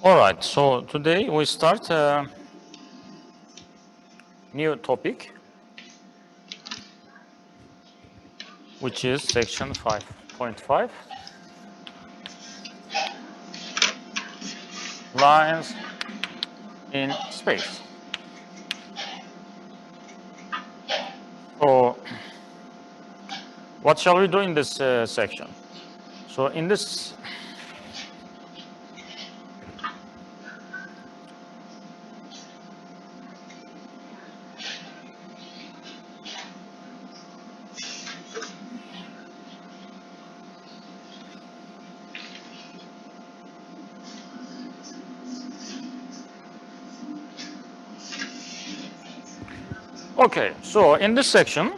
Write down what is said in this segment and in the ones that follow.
All right, so today we start a new topic, which is section 5.5, lines in space. So what shall we do in this section? So in this Okay, so in this section,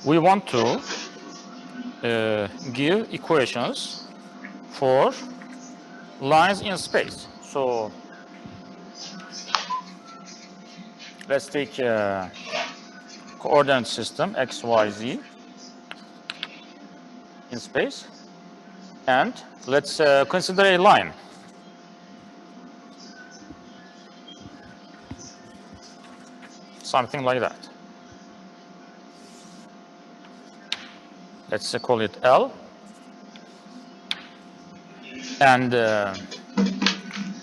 we want to give equations for lines in space. So let's take a coordinate system x, y, z in space, and let's consider a line. Something like that. Let's call it L. And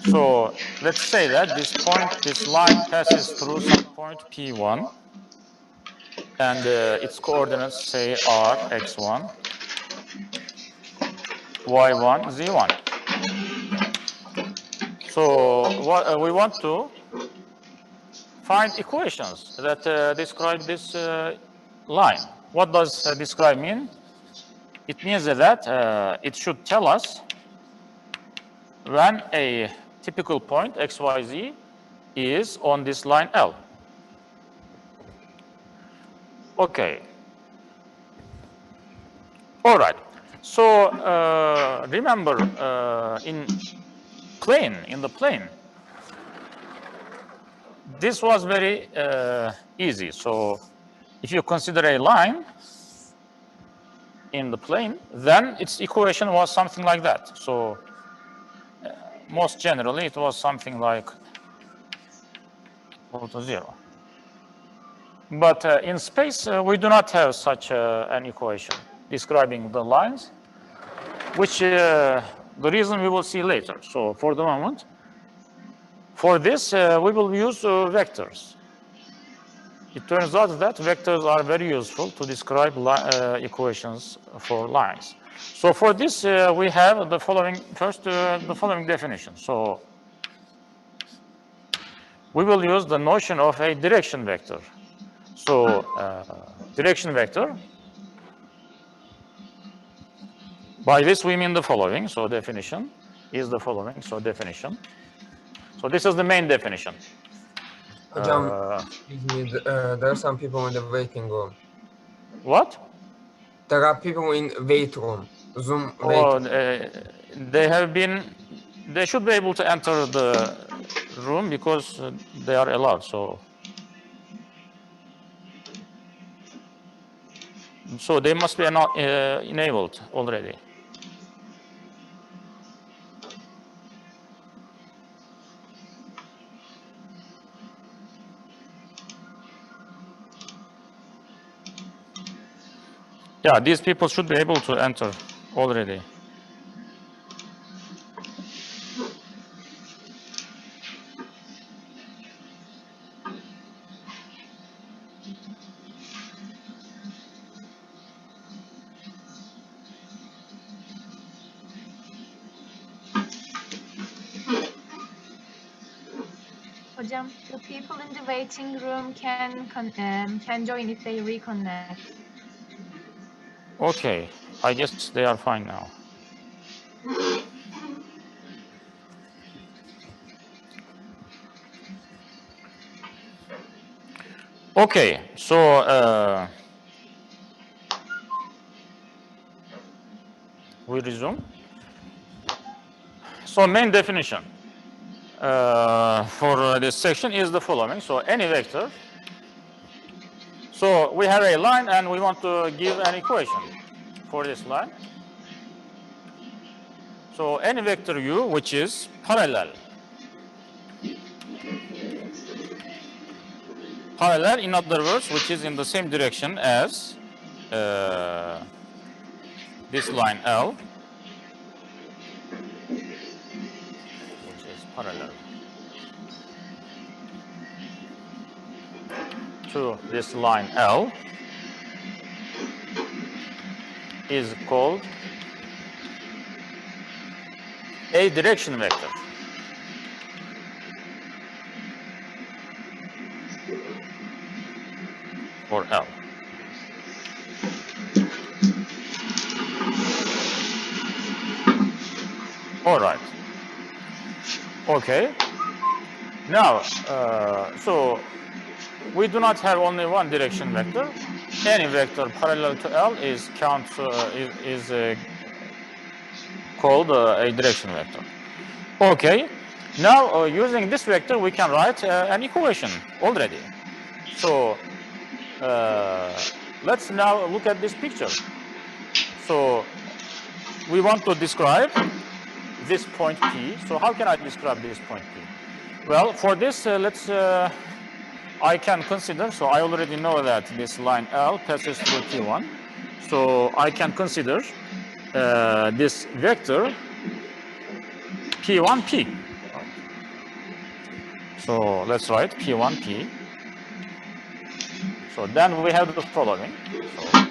so let's say that this line passes through some point P1, and its coordinates say are x1, y1, z1. So what we want to find equations that describe this line. What does describe mean? It means that it should tell us when a typical point x, y, z is on this line L. Okay. All right. So remember in the plane, this was very easy. So if you consider a line in the plane, then its equation was something like that. So most generally, it was something like equal to 0. But in space, we do not have such an equation describing the lines, which the reason we will see later. So for the moment, for this, we will use vectors. It turns out that vectors are very useful to describe equations for lines. So for this, we have the following, first, the following definition. So we will use the notion of a direction vector. So direction vector, by this we mean the following. So definition is the following. So definition. So this is the main definition. Excuse me, there are some people in the waiting room. What? There are people in wait room. Zoom Oh, wait. they should be able to enter the room because they are allowed. So they must be enabled already. Yeah, these people should be able to enter already. Hocam, the people in the waiting room can join if they reconnect. Okay, I guess they are fine now. Okay, so we resume. So main definition for this section is the following. So any vector. So we have a line and we want to give an equation for this line. So any vector u which is parallel. Parallel, in other words, which is in the same direction as this line L, which is parallel to this line L, is called a direction vector. For L. All right. Okay. Now, so we do not have only one direction vector. Any vector parallel to L is called a direction vector. Okay. Now, using this vector, we can write an equation already. So let's now look at this picture. So we want to describe this point P. So how can I describe this point P? Well, for this, I can consider, so I already know that this line L passes through P1. So I can consider this vector P1P. So let's write P1P. So then we have the following. So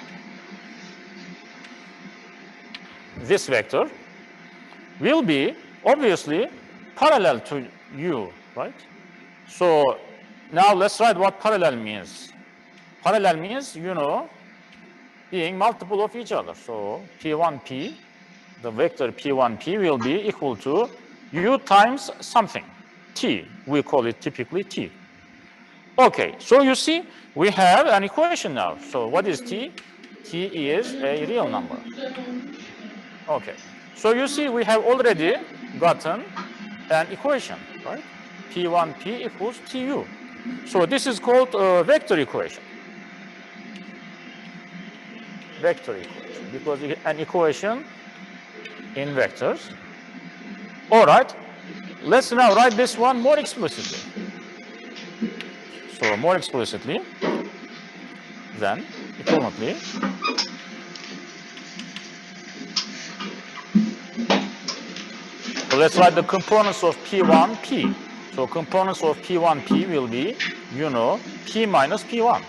this vector will be obviously parallel to U, right? So now let's write what parallel means. Parallel means, you know, being multiple of each other. So P1P, the vector P1P will be equal to U times something, T. We call it typically T. Okay, so you see, we have an equation now. So what is T? T is a real number. Okay, so you see, we have already gotten an equation, right? P1P equals TU. So this is called a vector equation. Vector equation, because an equation in vectors. All right, let's now write this one more explicitly. So more explicitly, then equivalently, so let's write the components of P1P. So components of P1P will be, you know, P minus P1.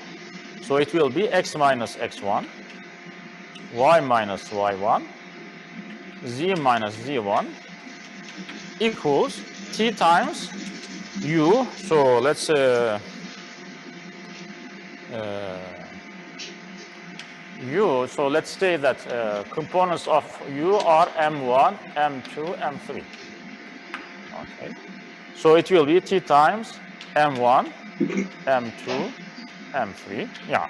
So it will be X minus X1, Y minus Y1, Z minus Z1 equals T times U. So let's U. So let's say that components of U are M1, M2, M3. Okay. So it will be T times M1, M2, M3. Yeah.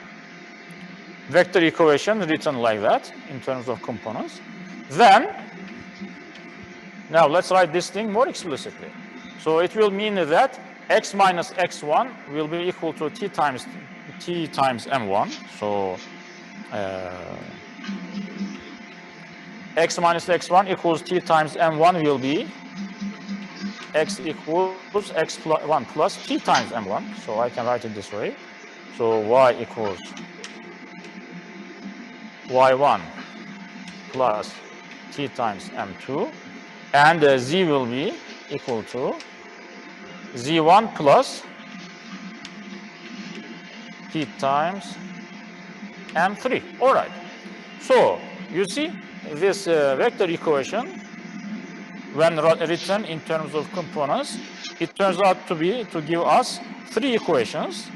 Vector equation written like that in terms of components. Then, now let's write this thing more explicitly. So it will mean that X minus X1 will be equal to T times M1. So X minus X1 equals T times M1 will be X equals X1 plus T times M1. So I can write it this way. So Y equals Y1 plus T times M2. And Z will be equal to Z1 plus T times M3. All right. So you see this vector equation, when written in terms of components, it turns out to give us three equations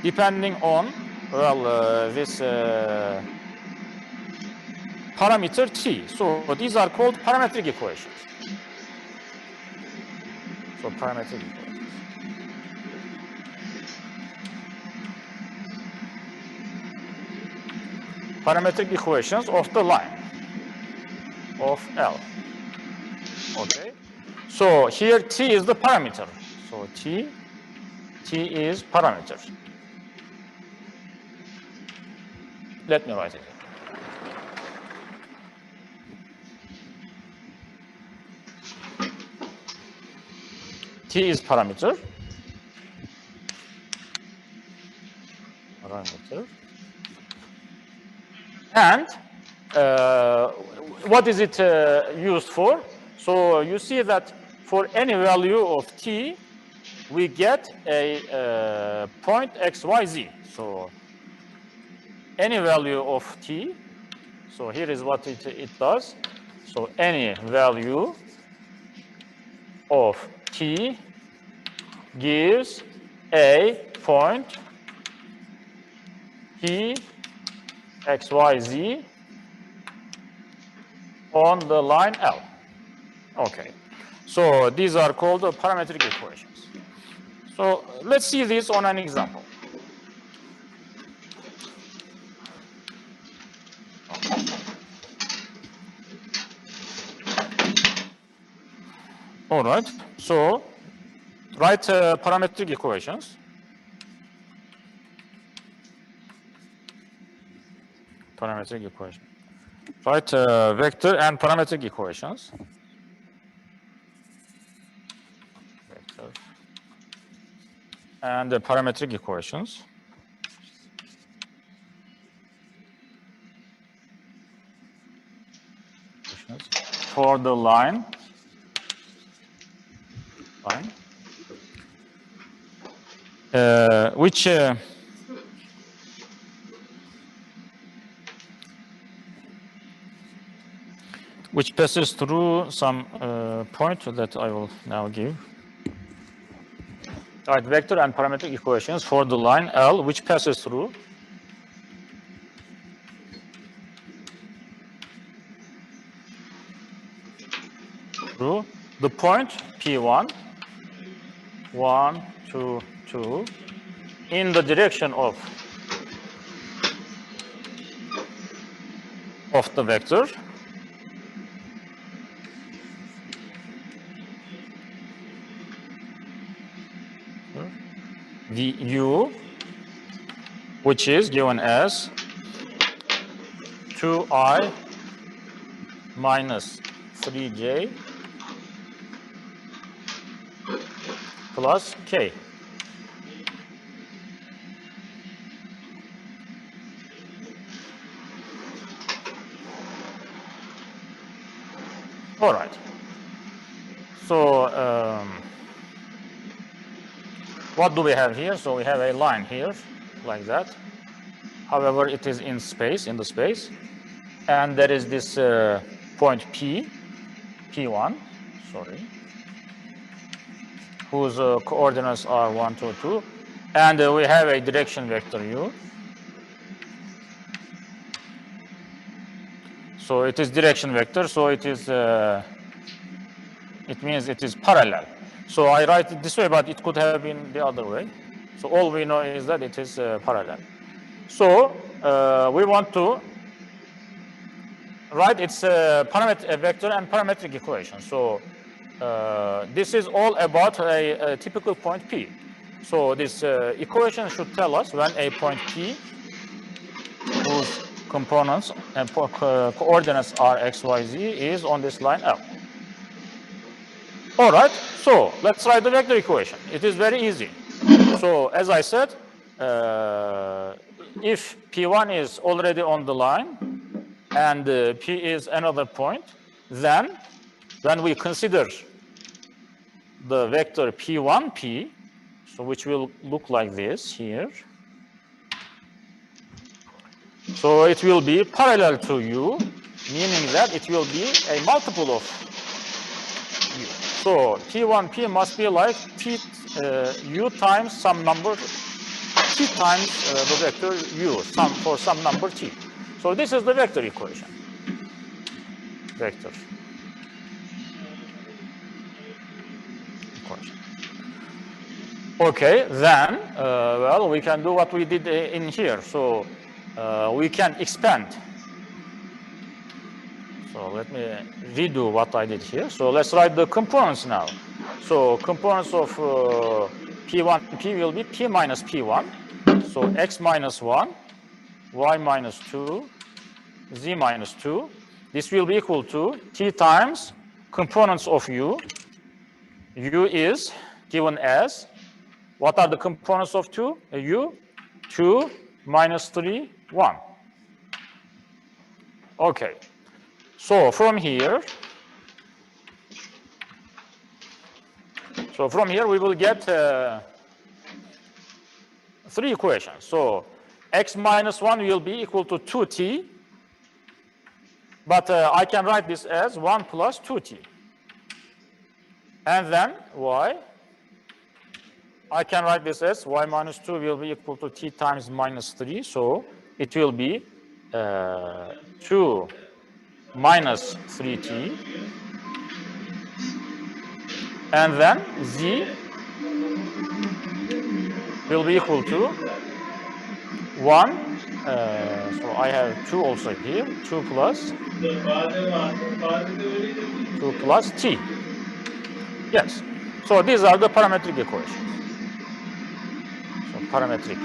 depending on, well, this parameter T. So these are called parametric equations. So parametric equations. Parametric equations of the line of L. Okay. So here T is the parameter. So T is parameter. Let me write it. T is parameter. And what is it used for? So you see that for any value of t, we get a point x, y, z. So any value of t, so here is what it does. So any value of t gives a point t, x, y, z on the line L. Okay. So these are called parametric equations. So let's see this on an example. All right. So write parametric equations. Parametric equation. Write vector and parametric equations. Vector and parametric equations. For the line. Which passes through some point that I will now give. All right, vector and parametric equations for the line L, which passes through the point P1, 1, 2, 2, in the direction of the vector. The u, which is given as 2i minus 3j plus k. All right. So what do we have here? So we have a line here, like that. However, it is in space, in the space. And there is this point P, P1, sorry, whose coordinates are 1, 2, 2. And we have a direction vector u. So it is direction vector, so it is, it means it is parallel. So I write it this way, but it could have been the other way. So all we know is that it is parallel. So we want to write its vector and parametric equation. So this is all about a typical point P. So this equation should tell us when a point P, whose components and coordinates are x, y, z, is on this line L. All right, so let's write the vector equation. It is very easy. So as I said, if P1 is already on the line and P is another point, then when we consider the vector P1P, so which will look like this here. So it will be parallel to u, meaning that it will be a multiple of u. So P1P must be like P, u times some number, t times the vector u, for some number t. So this is the vector equation. Vector equation. Okay, then, well, we can do what we did in here. So we can expand. So let me redo what I did here. So let's write the components now. So components of P1P will be P minus P1. So x minus 1, y minus 2, z minus 2. This will be equal to t times components of u. U is given as, what are the components of 2? U, 2 minus 3, 1. Okay. So from here, we will get 3 equations. So x minus 1 will be equal to 2t, but I can write this as 1 plus 2t. And then y, I can write this as y minus 2 will be equal to t times minus 3. So it will be 2 minus 3t. And then z will be equal to 1. So I have 2 also here. 2 plus t. Yes. So these are the parametric equations. So parametric.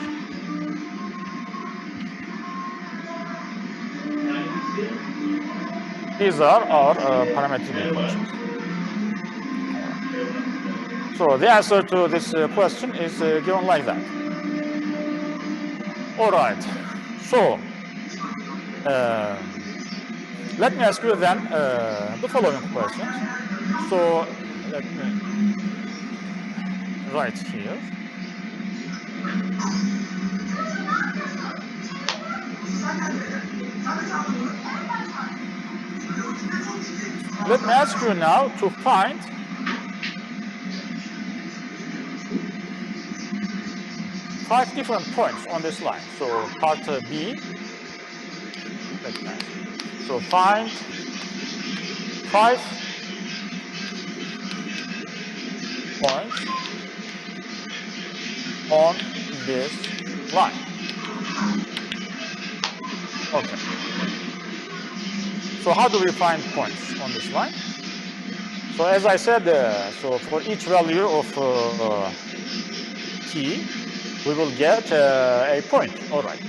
These are our parametric equations. So the answer to this question is given like that. All right. So let me ask you then the following questions. So let me write here. Let me ask you now to find five different points on this line. So part B. So find 5 points on this line. Okay. So how do we find points on this line? So as I said, so for each value of t, we will get a point. All right.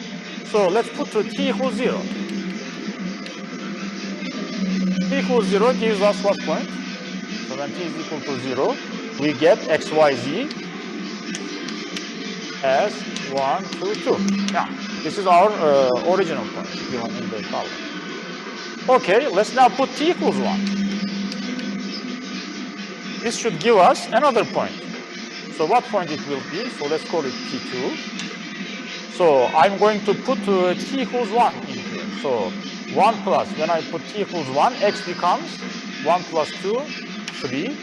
So let's put to t equals 0. T equals 0 gives us what point? So when t is equal to 0, we get x, y, z as 1, 2, 2. Now, this is our original point given in the problem. Okay, let's now put t equals 1. This should give us another point. So what point it will be? So let's call it t2. So I'm going to put t equals 1 in here. So 1 plus, when I put t equals 1, x becomes 1 plus 2, 3.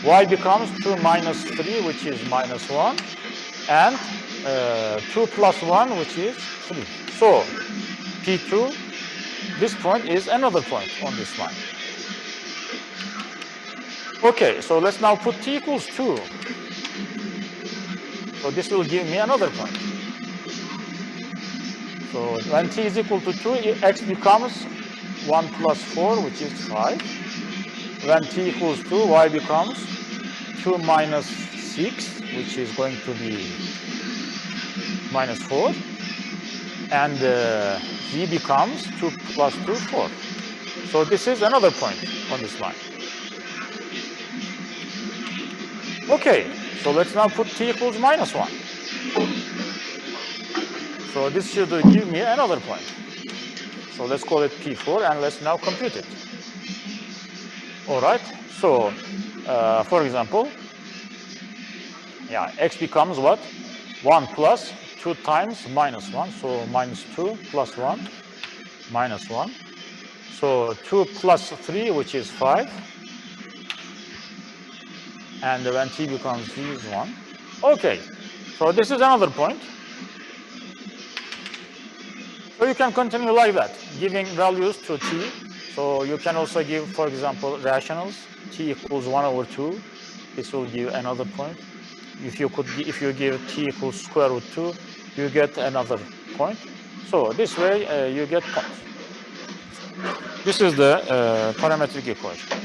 Y becomes 2 minus 3, which is minus 1. And 2 plus 1, which is 3. So P2, this point is another point on this line. Okay, so let's now put t equals 2. So this will give me another point. So when t is equal to 2, x becomes 1 plus 4, which is 5. When t equals 2, y becomes 2 minus 6, which is going to be minus 4. And z becomes 2 plus 2, 4. So this is another point on this line. Okay, so let's now put t equals minus 1. So this should give me another point. So let's call it P4 and let's now compute it. All right, so for example, yeah, x becomes what? 1 plus 2 times minus 1. So minus 2 plus 1, minus 1. So 2 plus 3, which is 5. And when t becomes z is 1. Okay, so this is another point. So you can continue like that, giving values to t. So you can also give, for example, rationals. T equals 1 over 2. This will give another point. If you give t equals square root 2, you get another point. So this way you get points. This is the parametric equation.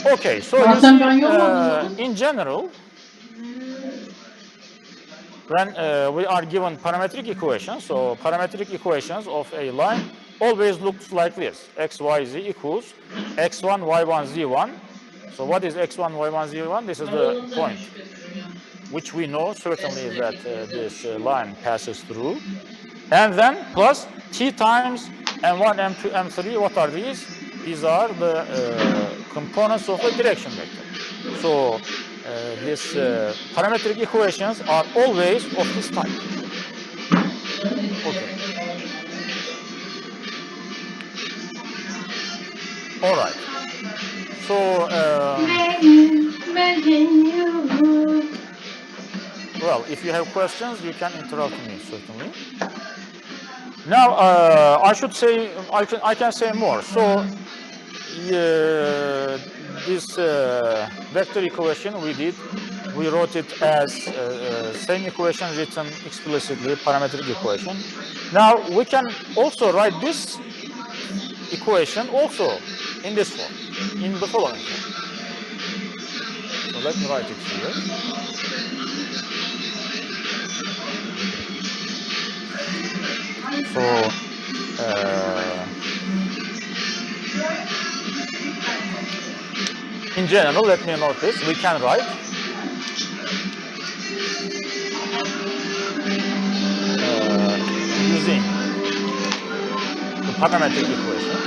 Okay, so you see, in general, when we are given parametric equations, so parametric equations of a line always looks like this. X, Y, Z equals x1, y1, z1 So what is x1, y1, z1? This is the point, which we know certainly that this line passes through. And then plus t times m1, m2, m3. What are these? These are the components of a direction vector. So these parametric equations are always of this type. Okay. All right. So well, if you have questions, you can interrupt me certainly. Now I should say I can say more. So this vector equation we wrote it as same equation written explicitly, parametric equation. Now we can also write this equation also in this form, in the following form. So let me write it here. So in general, let me note this. We can write using the parametric equation.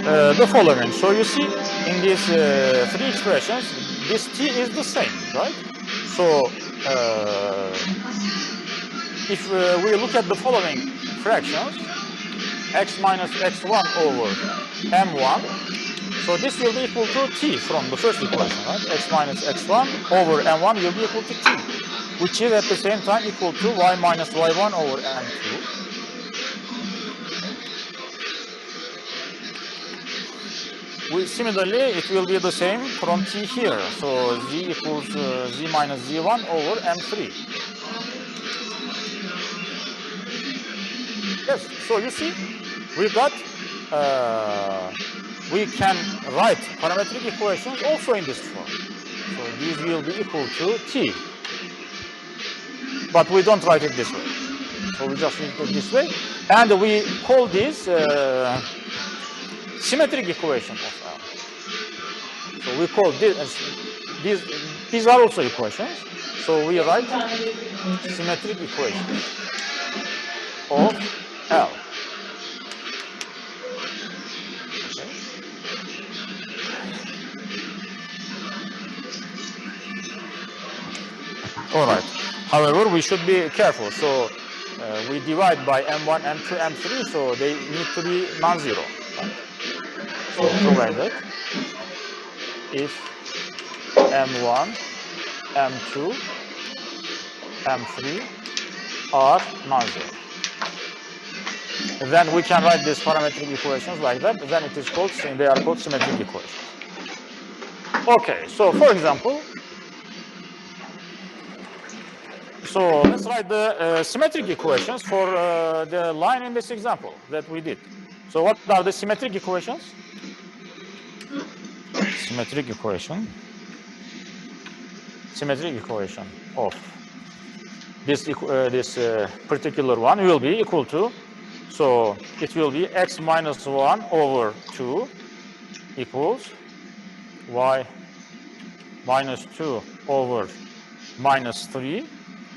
The following. So you see in these three expressions, this t is the same, right? So if we look at the following fractions, x minus x1 over m1, so this will be equal to t from the first equation, right? X minus x1 over m1 will be equal to t, which is at the same time equal to y minus y1 over m2. Similarly, it will be the same from t here. So z equals z minus z1 over m3. Yes, so you see, we got, we can write parametric equations also in this form. So these will be equal to t. But we don't write it this way. So we just write it this way. And we call this symmetric equation of L. So we call this, these are also equations. So we write symmetric equation of L. Okay. All right. However, we should be careful. So we divide by m1, m2, m3, so they need to be non-zero. Right? So provided if m1, m2, m3 are non-zero. Then we can write these parametric equations like that. Then it is called, they are called symmetric equations. Okay, so for example, so let's write the symmetric equations for the line in this example that we did. So what are the symmetric equations? Symmetric equation of this particular one will be equal to, so it will be x minus 1 over 2 equals y minus 2 over minus 3,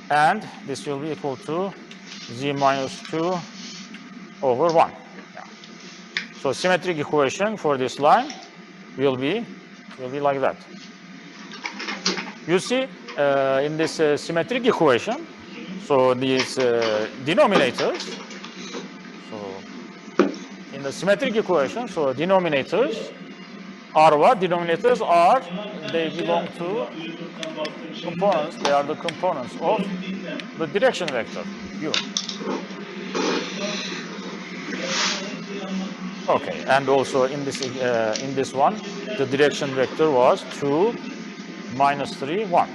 and this will be equal to z minus 2 over 1. Yeah. So symmetric equation for this line will be like that. You see in this symmetric equation, so these denominators, so in the symmetric equation, so denominators are what? Denominators are, they belong to components, they are the components of the direction vector, u. Okay, and also in this one, the direction vector was 2, minus 3, 1.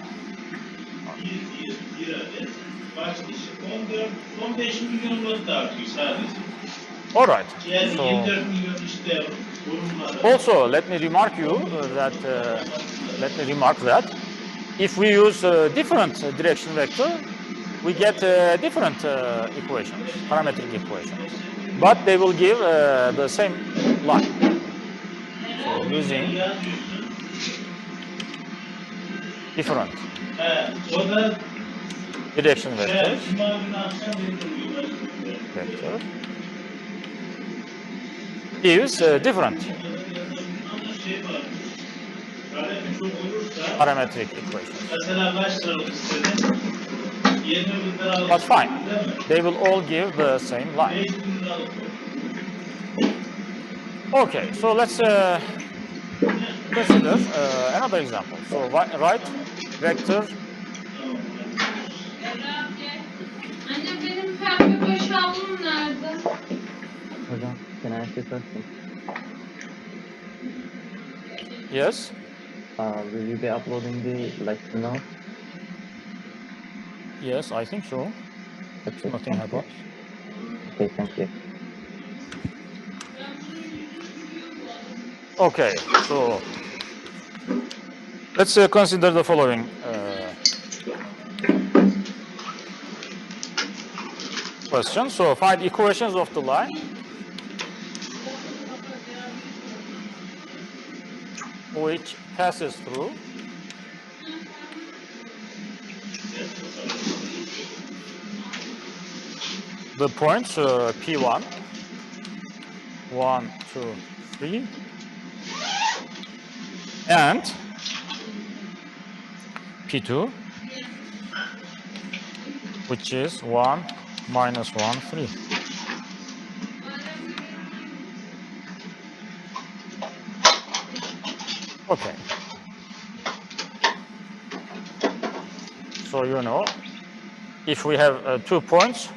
All right. So also let me remark that if we use a different direction vector, we get different equations, parametric equations, but they will give the same line. So using different direction vectors, vector gives different parametric equations. But fine, they will all give the same line. Okay, so let's consider another example. So write vector. Anne benim pembe boşalmam nerede? Hocam, can I ask you a question? Yes. Will you be uploading the lecture notes? Yes, I think so. Okay, Nothing thank you. happens. Okay, thank you. Okay, so let's consider the following question. So find equations of the line which passes through the points P1, 1, 2, 3, and P2, which is 1, minus 1, 3. Okay. So you know, if we have 2 points,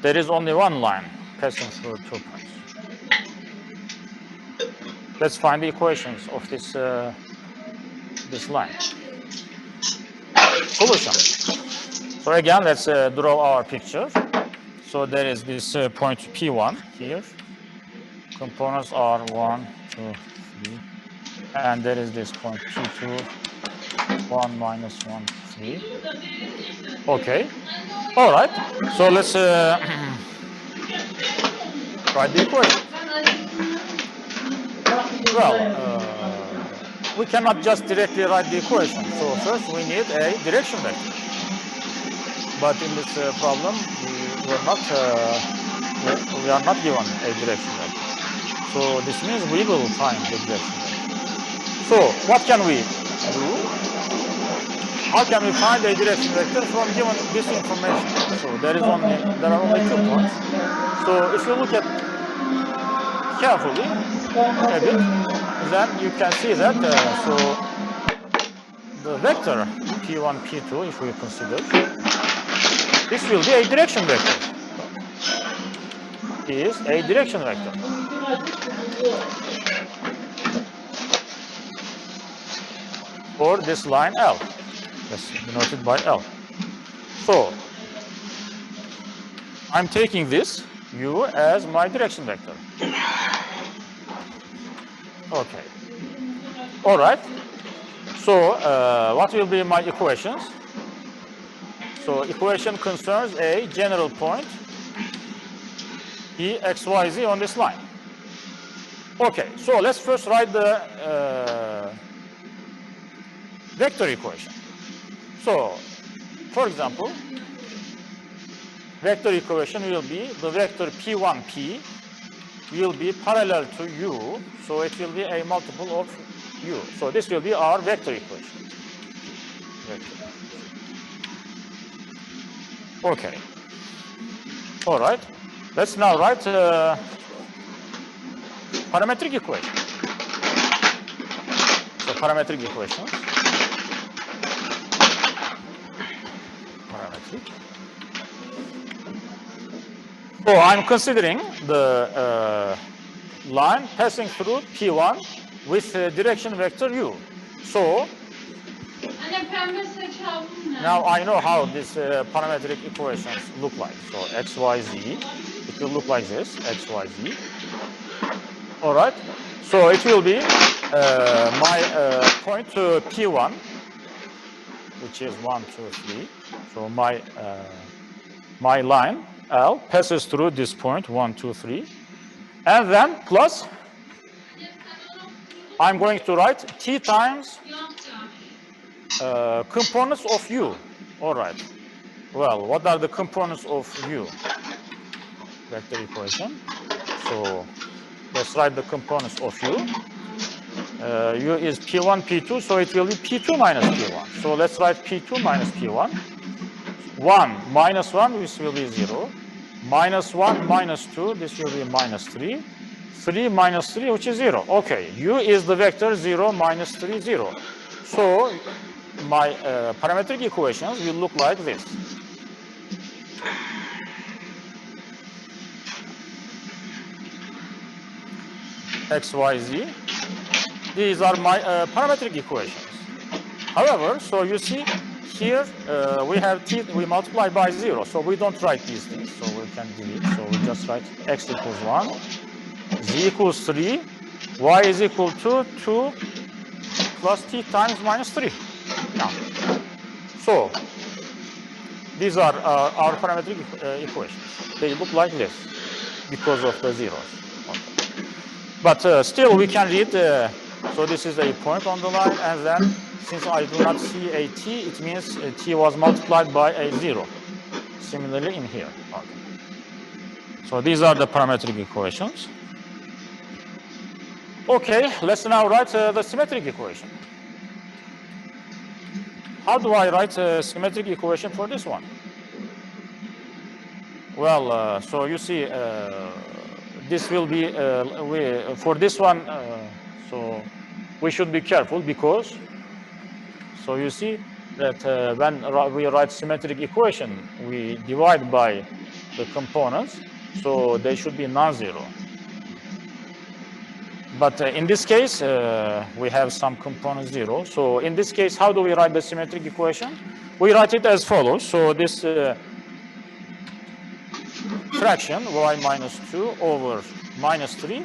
there is only one line passing through 2 points. Let's find the equations of this line. Solution. So again, let's draw our picture. So there is this point P1 here. Components are 1, 2, 3. And there is this point P2, 1, minus 1, 3. Okay. All right. So let's write the equation. Well, we cannot just directly write the equation. So first we need a direction vector. But in this problem, we are not given a direction vector. So this means we will find the direction vector. So what can we do? How can we find a direction vector from given this information? So there are only 2 points. So if you look at carefully a bit, then you can see that so the vector P1, P2, if we consider, this will be a direction vector. Is a direction vector. For this line L. That's denoted by L. So I'm taking this U as my direction vector. Okay. All right. So what will be my equations? So equation concerns a general point E, X, Y, Z on this line. Okay. So let's first write the vector equation. So, for example, vector equation will be the vector P1P will be parallel to U, so it will be a multiple of U. So this will be our vector equation. Vector. Okay. All right. Let's now write parametric equation. So parametric equations. Parametric. So I'm considering the line passing through P1 with direction vector U. So Anne pembe saç aldım nerede? now I know how these parametric equations look like. So x, y, z, it will look like this, x, y, z. All right. So it will be my point P1, which is 1, 2, 3. So my my line L passes through this point 1, 2, 3, and then plus I'm going to write T times components of U. All right. Well, what are the components of U? Vector equation. So let's write the components of U. U is P1, P2, so it will be P2 minus P1. So let's write P2 minus P1. 1 minus 1, this will be 0. Minus 1 minus 2, this will be minus 3. 3 minus 3, which is 0. Okay, U is the vector 0 minus 3, 0. So my parametric equations will look like this. X, Y, Z. These are my parametric equations. However, so you see here we have t, we multiply by 0, so we don't write these things, so we can delete. So we just write x equals 1, z equals 3, y is equal to 2 plus t times minus 3. Now, so these are our parametric equations. They look like this because of the zeros. Okay. But still we can read, so this is a point on the line, and then since I do not see a t, it means t was multiplied by a 0. Similarly in here. Okay. So these are the parametric equations. Okay, let's now write the symmetric equation. How do I write a symmetric equation for this one? Well, so you see, this will be, for this one, so we should be careful because, so you see that when we write symmetric equation, we divide by the components, so they should be non-zero. But in this case, we have some component 0. So in this case, how do we write the symmetric equation? We write it as follows. So this fraction y minus 2 over minus 3.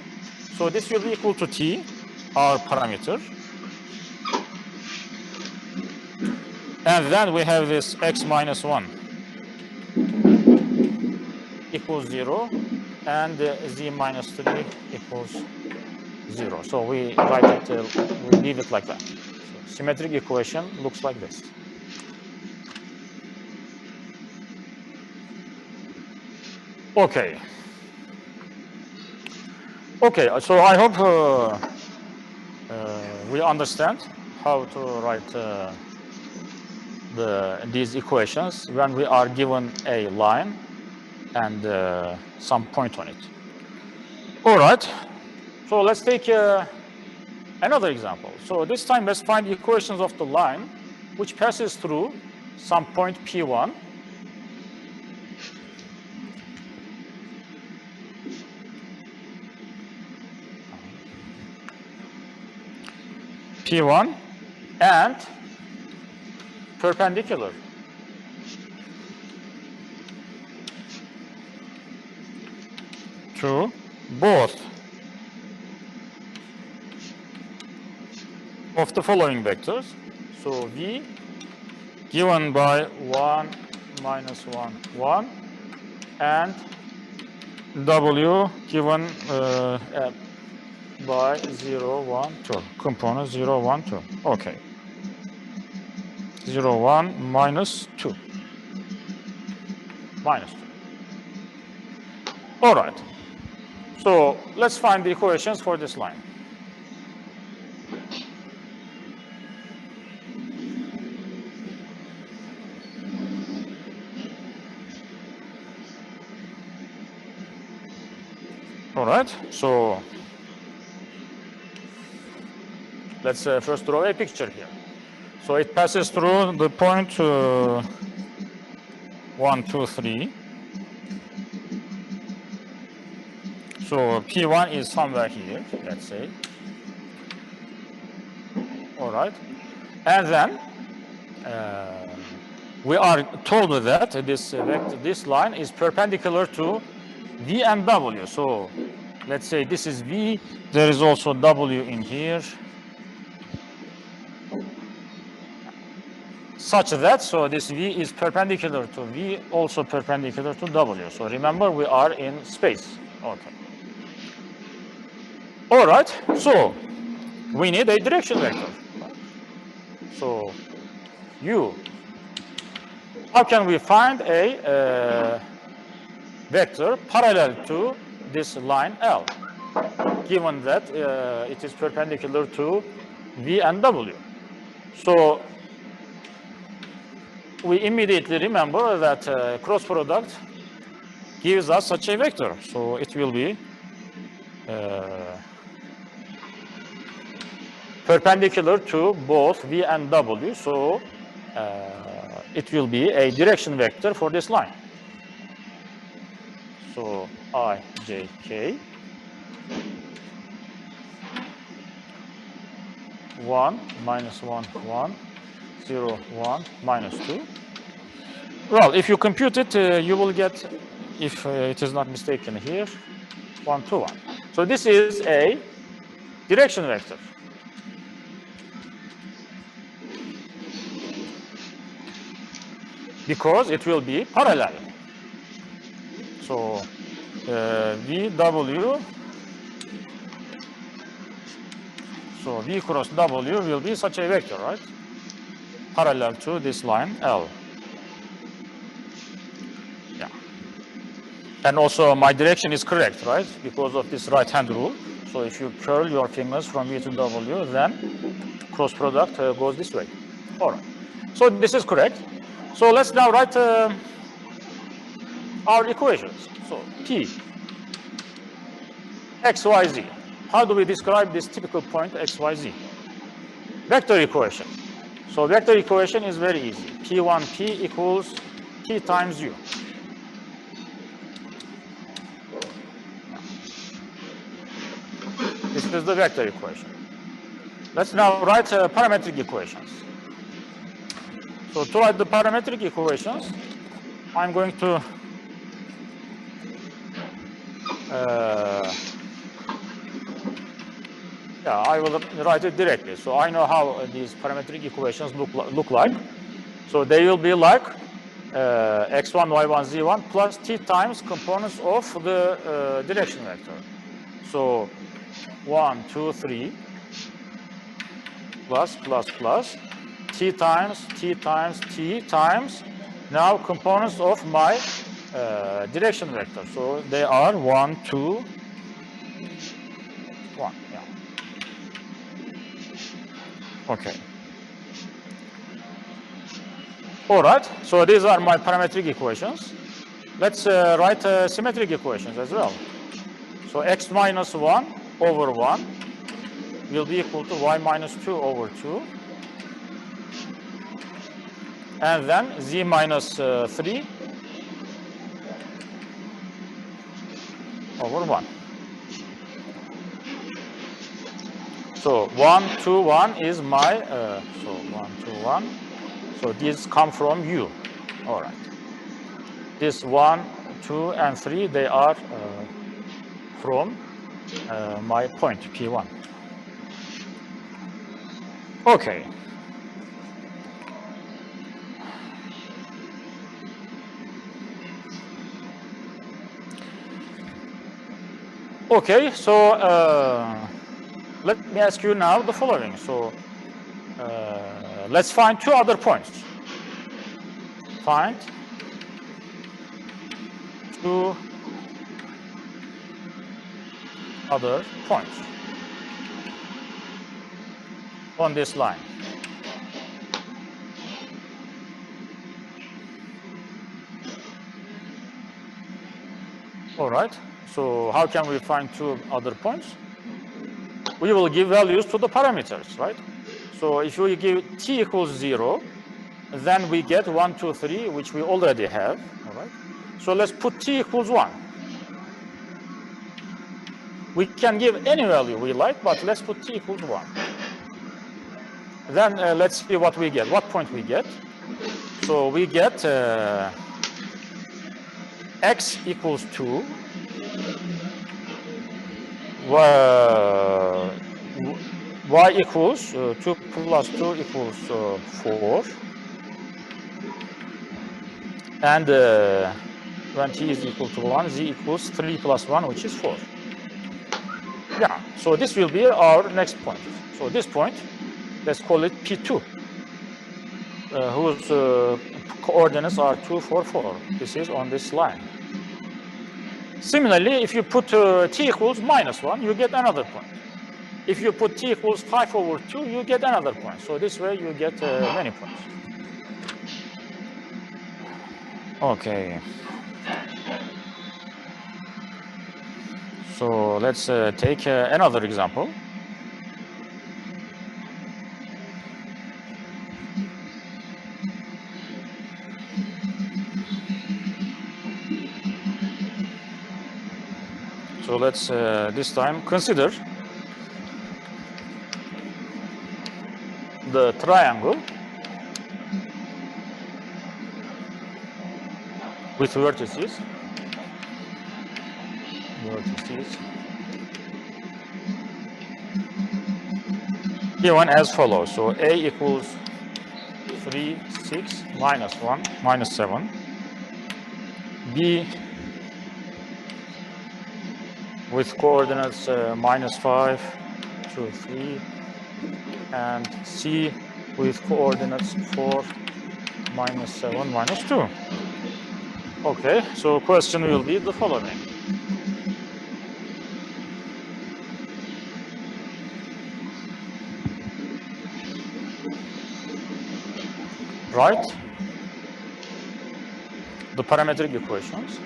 So this will be equal to t, our parameter. And then we have this x minus 1 equals 0, and z minus 3 equals 0. So we write it, we leave it like that. So symmetric equation looks like this. Okay. Okay, so I hope we understand how to write these equations when we are given a line and some point on it. All right, so let's take another example. So this time let's find the equations of the line which passes through some point P1. P1 and perpendicular to both of the following vectors. So V given by 1, minus 1, 1, and W given by 0, 1, 2, component 0, 1, 2. Okay. 0, 1, minus 2. Minus 2. All right. So let's find the equations for this line. All right. So let's first draw a picture here. So it passes through the point 1, 2, 3. So P1 is somewhere here, let's say. All right. And then we are told that this line is perpendicular to V and W. So let's say this is V. There is also W in here. such that, so this V is perpendicular to V, also perpendicular to W. So remember, we are in space. Okay. All right, so we need a direction vector. So U. How can we find a vector parallel to this line L, given that it is perpendicular to V and W? So we immediately remember that cross product gives us such a vector. So it will be perpendicular to both V and W. So it will be a direction vector for this line. So I, J, K. 1, minus 1, 1, 0, 1, minus 2. Well, if you compute it, you will get, if it is not mistaken here, 1, 2, 1. So this is a direction vector. Because it will be parallel. So VW, so V cross W will be such a vector, right? Parallel to this line L. Yeah. And also my direction is correct, right? Because of this right-hand rule. So if you curl your fingers from V to W, then cross product goes this way. All right. So this is correct. So let's now write our equations. So P, X, Y, Z. How do we describe this typical point X, Y, Z? Vector equation. So vector equation is very easy. P1P equals P times U. This is the vector equation. Let's now write parametric equations. So to write the parametric equations, I'm going to I will write it directly. So I know how these parametric equations look like. So they will be like x1, y1, z1 plus t times components of the direction vector. So 1, 2, 3 plus t times now components of my direction vector. So they are 1, 2, 1. Yeah. Okay. All right. So these are my parametric equations. Let's write symmetric equations as well. So x minus 1 over 1 will be equal to y minus 2 over 2. And then z minus 3 over 1. So 1, 2, 1 is my, so 1, 2, 1. So these come from U. All right. This 1, 2, and 3, they are from my point, P1. Okay. Okay, so let me ask you now the following. So let's find two other points. Find two other points on this line. All right. So how can we find two other points? We will give values to the parameters, right? So if we give t equals 0, then we get 1, 2, 3, which we already have. All right. So let's put t equals 1. We can give any value we like, but let's put t equals 1. Then let's see what we get, what point we get. So we get x equals 2, y equals 2 plus 2 equals 4, And when t is equal to 1, z equals 3 plus 1, which is 4. Yeah, so this will be our next point. So this point, let's call it P2, whose coordinates are 2, 4, 4. This is on this line. Similarly, if you put t equals minus 1, you get another point. If you put t equals 5 over 2, you get another point. So this way you get many points. Okay. So let's take another example. So let's this time consider the triangle with vertices. Given as follows. So A equals 3, 6, minus 1, minus 7. B with coordinates minus 5, 2, 3. And C with coordinates 4, minus 7, minus 2. Okay, so question will be the following. Write the parametric equations.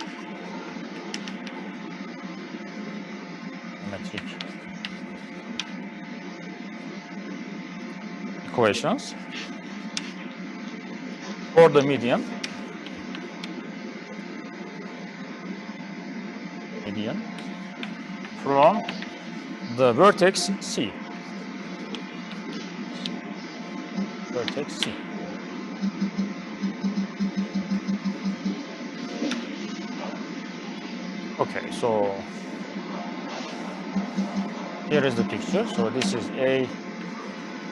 For the median from the vertex C. Okay, so here is the picture. So this is A,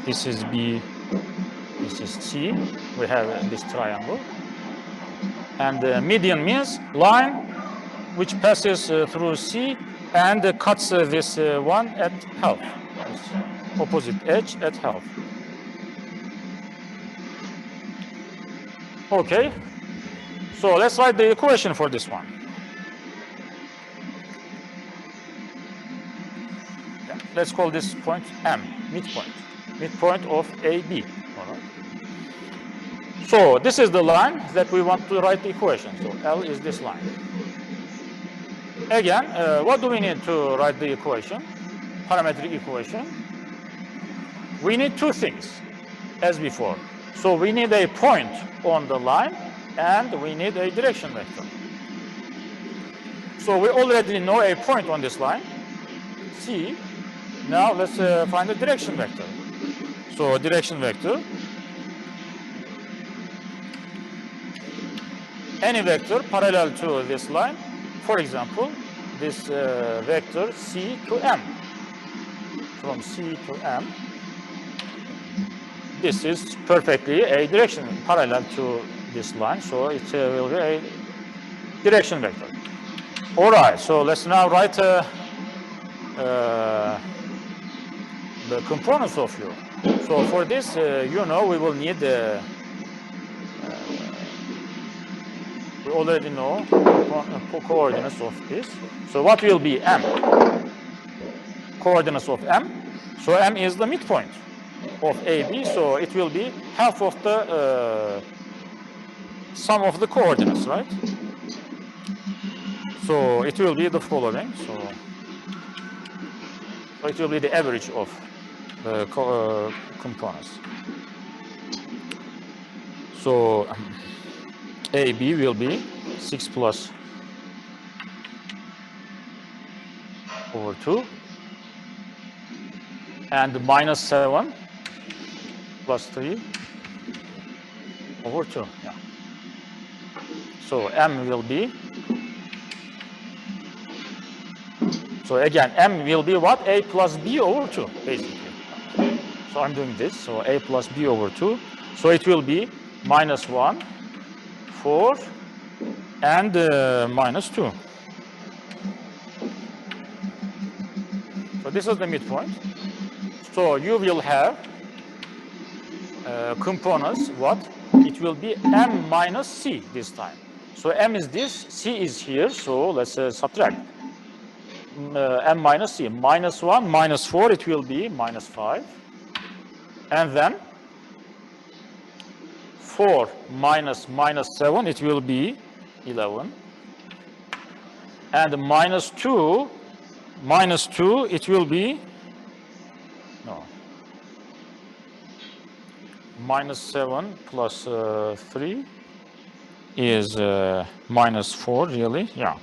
this is B, this is C. We have this triangle. And the median means line which passes through C and cuts this one at half, this opposite edge at half. Okay, so let's write the equation for this one. Yeah, let's call this point M, midpoint of AB. All right. So this is the line that we want to write the equation. So L is this line. Again, what do we need to write the equation, parametric equation? We need two things, as before. So we need a point on the line, and we need a direction vector. So we already know a point on this line, C. Now let's find the direction vector. So direction vector, any vector parallel to this line. For example, this vector C to M. From C to M. This is perfectly a direction parallel to this line, so it will be a direction vector. All right, so let's now write the components of U. So for this, you know, we will need we already know coordinates of this. So what will be M? Coordinates of M. So M is the midpoint of AB, so it will be half of the sum of the coordinates, right? So it will be the following. So it will be the average of the components. So AB will be 6 plus over 2 and minus 7 plus 3 over 2. Yeah. So M will be, so again, M will be what? A plus B over 2, basically. So I'm doing this. So A plus B over 2. So it will be minus 1, 4, and minus 2. So this is the midpoint. So you will have components, what? It will be m minus c this time. So m is this, c is here, so let's subtract. M minus c, minus 1, minus 4, it will be minus 5. And then 4 minus minus 7, it will be 11. And minus 2, it will be, no, minus 7 plus 3 is minus 4, really, yeah.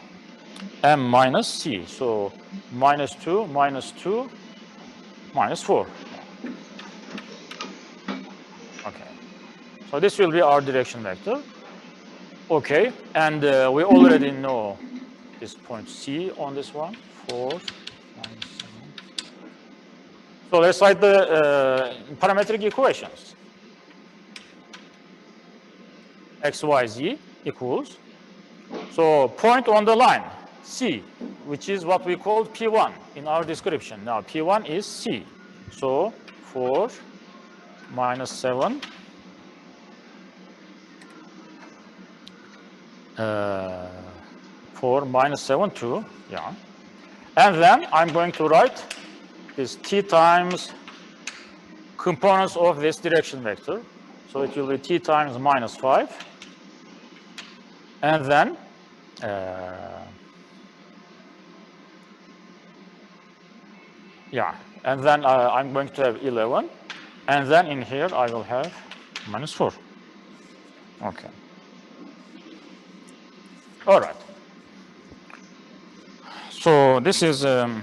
M minus c, so minus 2, minus 2, minus 4. Okay, so this will be our direction vector. Okay, and we already know this point C on this one, 4, minus 7. So let's write the parametric equations. X, Y, Z equals. So point on the line, C, which is what we call P1 in our description. Now P1 is C. So 4 minus 7 4 minus 7, 2, yeah. And then I'm going to write this t times components of this direction vector. So it will be t times minus 5. And then yeah, and then I'm going to have 11. And then in here I will have minus 4. Okay. All right. So this is, yeah,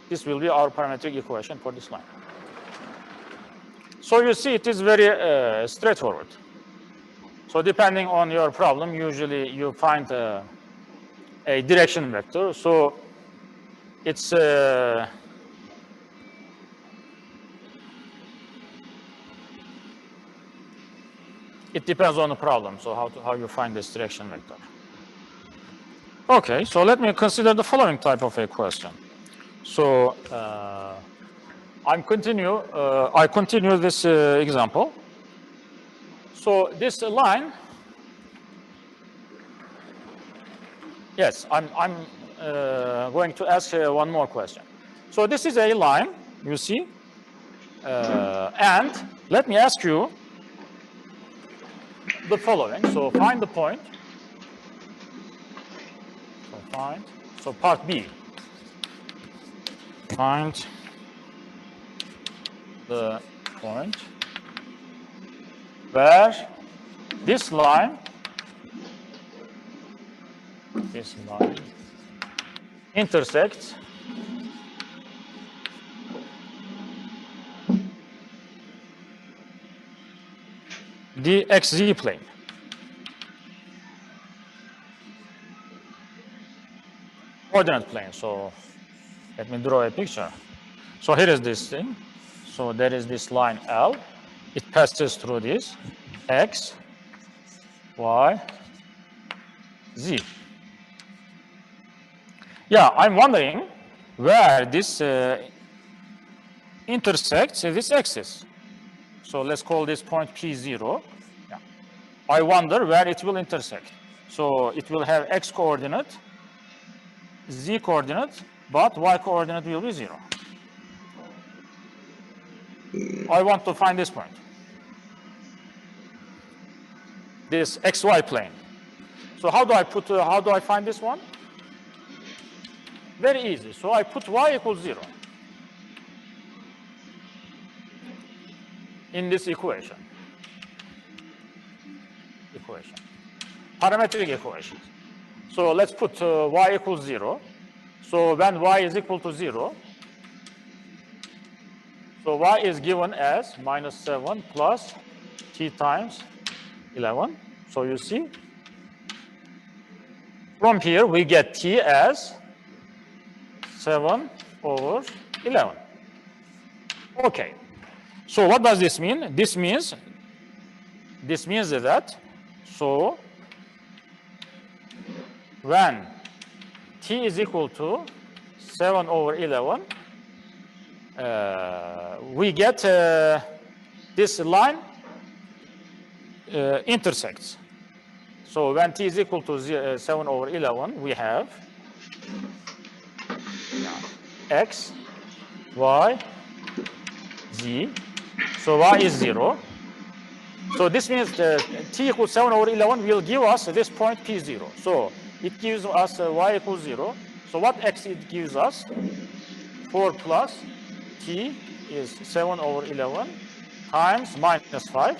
this will be our parametric equation for this line. So you see it is very straightforward. So depending on your problem, usually you find a direction vector. So it's it depends on the problem. So how you find this direction vector. Okay, so let me consider the following type of a question. So I continue this example. So this line, yes, I'm going to ask one more question. So this is a line, you see, and let me ask you the following. So find the point. So part B. Find the point where this line intersects the XZ plane. Coordinate plane. So let me draw a picture. So here is this thing. So there is this line L. It passes through this X, Y, Z. Yeah, I'm wondering where this intersects this axis. So let's call this point P0. Yeah. I wonder where it will intersect. So it will have X coordinate, Z coordinate, but Y coordinate will be 0. I want to find this point. This XY plane. So how do I find this one? Very easy. So I put Y equals 0 in this equation. Parametric equation. So let's put Y equals 0. So when Y is equal to 0, so Y is given as minus 7 plus T times 11. So you see, from here we get T as 7 over 11. Okay. So what does this mean? This means that, so when t is equal to 7 over 11, we get this line intersects. So when t is equal to 7 over 11, we have x, y, z. So y is 0. So this means t equals 7 over 11 will give us this point p0. So it gives us y equals 0. So what x it gives us? 4 plus t is 7 over 11 times minus 5.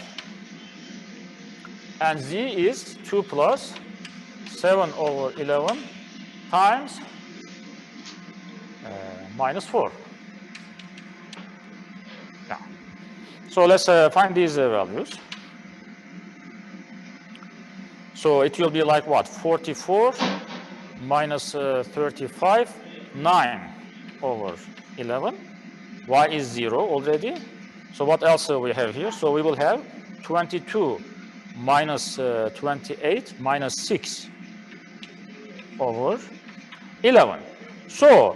And z is 2 plus 7 over 11 times minus 4. Yeah. So let's find these values. So it will be like what? 44 minus 35, 9 over 11. Y is 0 already. So what else we have here? So we will have 22 minus 28 minus 6 over 11. So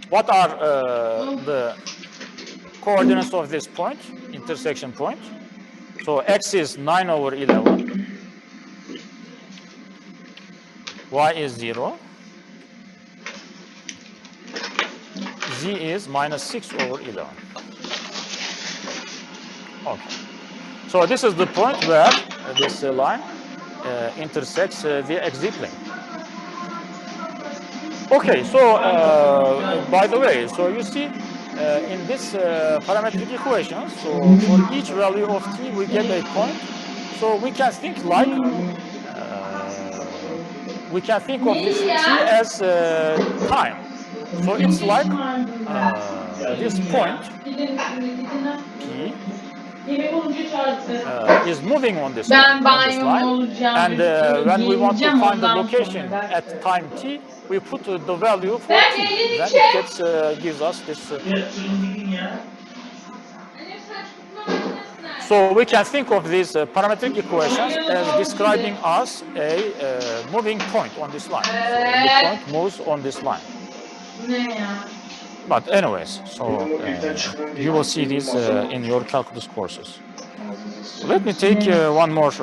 what are the coordinates of this point, intersection point? So x is 9 over 11, y is 0, z is minus 6 over 11. Okay. So this is the point where this line intersects the exit plane. Okay, so by the way, so you see in this parametric equation, so for each value of t, we get a point. So we can think like, we can think of this t as time. So it's like this point, p, is moving on this Ben point, on this banyonun line. olacağım And üstümü when we want to giyineceğim find the ondan location sonra. at time t, we put the value for Ben t. elini Then çek. it gets gives us this. Anne saç kurutma makinesi nerede? So we can think of these parametric equations as describing us a moving point on this line. So the point moves on this line. Ne ya? But anyways, so you will see these in your calculus courses. Let me take one more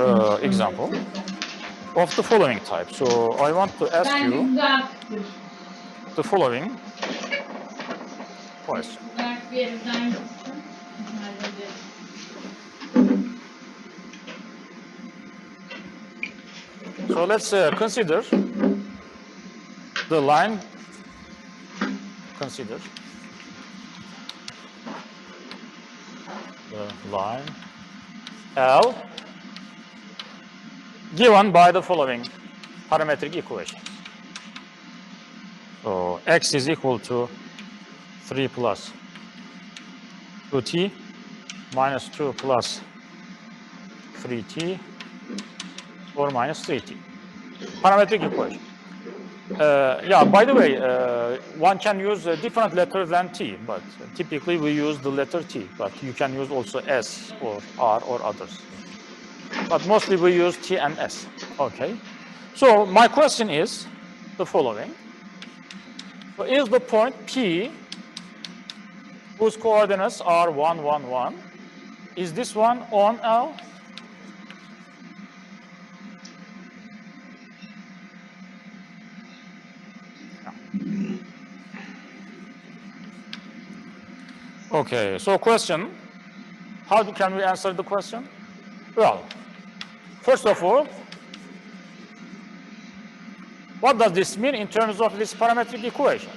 example of the following type. So I want to ask Bence you güzel fikir. the following question. Berk bir evden gitsin. Hallederiz. So let's consider the line. Consider the line L given by the following parametric equations. So x is equal to 3 plus 2t minus 2 plus 3t or minus 3t. Parametric equation. Yeah, by the way, one can use a different letter than t, but typically we use the letter t, but you can use also s or r or others. But mostly we use t and s. Okay. So my question is the following. So is the point P, whose coordinates are 1, 1, 1, is this one on L? Okay, so question, how can we answer the question? Well, first of all, what does this mean in terms of this parametric equation?